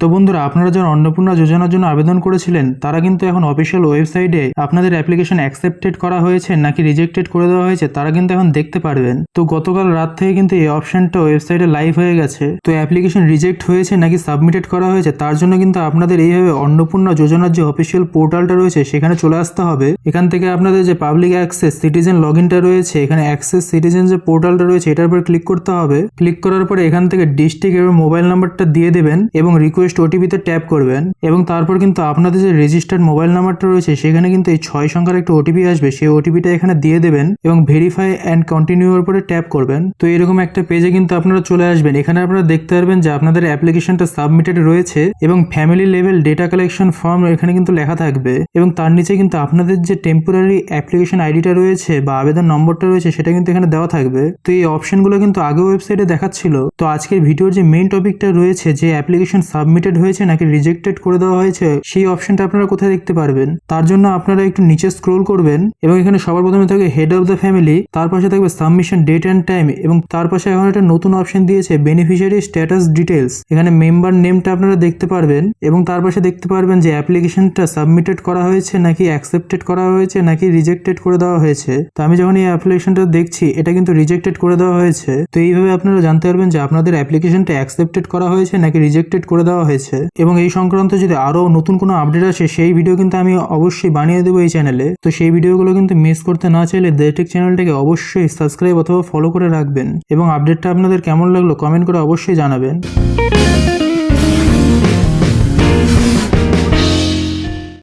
তো বন্ধুরা, আপনারা যারা অন্নপূর্ণা যোজনার জন্য আবেদন করেছিলেন তারা কিন্তু এখন অফিসিয়াল ওয়েবসাইটে আপনাদের অ্যাপ্লিকেশন অ্যাকসেপ্টেড করা হয়েছে নাকি রিজেক্টেড করে দেওয়া হয়েছে তারা কিন্তু এখন দেখতে পারবেন। তো গতকাল রাত থেকে কিন্তু এই অপশনটা ওয়েবসাইটে লাইভ হয়ে গেছে। তো অ্যাপ্লিকেশন রিজেক্ট হয়েছে নাকি সাবমিটেড করা হয়েছে তার জন্য কিন্তু আপনাদের এইভাবে অন্নপূর্ণা যোজনার যে অফিসিয়াল পোর্টালটা রয়েছে সেখানে চলে আসতে হবে। এখান থেকে আপনাদের যে পাবলিক অ্যাক্সেস সিটিজেন লগ ইনটা রয়েছে, এখানে অ্যাক্সেস সিটিজেন যে পোর্টালটা রয়েছে এটার উপর ক্লিক করতে হবে। ক্লিক করার পরে এখান থেকে ডিস্ট্রিক্ট এবং মোবাইল নাম্বারটা দিয়ে দেবেন এবং রিকোয়েস্ট ওটিপিতে ট্যাপ করবেন এবং তারপর কিন্তু আপনাদের যে রেজিস্টার্ড মোবাইল নাম্বারটা রয়েছে সেখানে কিন্তু এই 6 সংখ্যার একটা ওটিপি আসবে, সেই ওটিপিটা এখানে দিয়ে দেবেন এবং ভেরিফাই অ্যান্ড কন্টিনিউ এর উপরে ট্যাপ করবেন। তো এরকম একটা পেজে কিন্তু আপনারা চলে আসবেন। এখানে আপনারা দেখতে পারবেন যে আপনাদের অ্যাপ্লিকেশনটা সাবমিটেড রয়েছে এবং family level data collection form এখানে কিন্তু লেখা থাকবে এবং তার নিচে কিন্তু আপনাদের যে টেম্পোরারি অ্যাপ্লিকেশন আইডিটা রয়েছে বা আবেদন নম্বরটা রয়েছে সেটা কিন্তু এখানে দেওয়া থাকবে। তো এই অপশনগুলো কিন্তু আগে ওয়েবসাইটে দেখাচ্ছিল। তো আজকের ভিডিওর যে মেইন টপিকটা রয়েছে যে অ্যাপ্লিকেশন সাবমিটেড হয়েছে নাকি রিজেক্টেড করে দেওয়া হয়েছে সেই অপশনটা আপনারা কোথায় দেখতে পারবেন, তার জন্য আপনারা একটু নিচে স্ক্রোল করবেন এবং এখানে সবার প্রথমে থাকবে হেড অফ দ্য ফ্যামিলি, তার পাশে থাকবে সাবমিশন ডেট অ্যান্ড টাইম এবং তার পাশে এখন একটা নতুন অপশন দিয়েছে বেনিফিশিয়ারি স্ট্যাটাস ডিটেলস। এখানে মেম্বার নেমটা আপনারা দেখতে পারবেন এবং তার পাশে দেখতে পারবেন যে অ্যাপ্লিকেশনটা সাবমিটেড করা হয়েছে নাকি অ্যাকসেপ্টেড করা হয়েছে নাকি রিজেক্টেড করে দেওয়া হয়েছে। তো আমি যখন এই অ্যাপ্লিকেশনটা দেখছি এটা কিন্তু রিজেক্টেড করে দেওয়া হয়েছে। তো এইভাবে আপনারা জানতে পারবেন যে আপনাদের অ্যাপ্লিকেশনটা অ্যাকসেপ্টেড করা হয়েছে নাকি রিজেক্টেড করে দেওয়া হয়েছে। এবং এই সংক্রান্ত যদি আরো নতুন কোনো আপডেট আসে সেই ভিডিও কিন্তু আমি অবশ্যই বানিয়ে দেবো এই চ্যানেলে। তো সেই ভিডিওগুলো কিন্তু মিস করতে না চাইলে দেটেক চ্যানেলটাকে অবশ্যই সাবস্ক্রাইব অথবা ফলো করে রাখবেন এবং আপডেটটা আপনাদের কেমন লাগলো কমেন্ট করে অবশ্যই জানাবেন।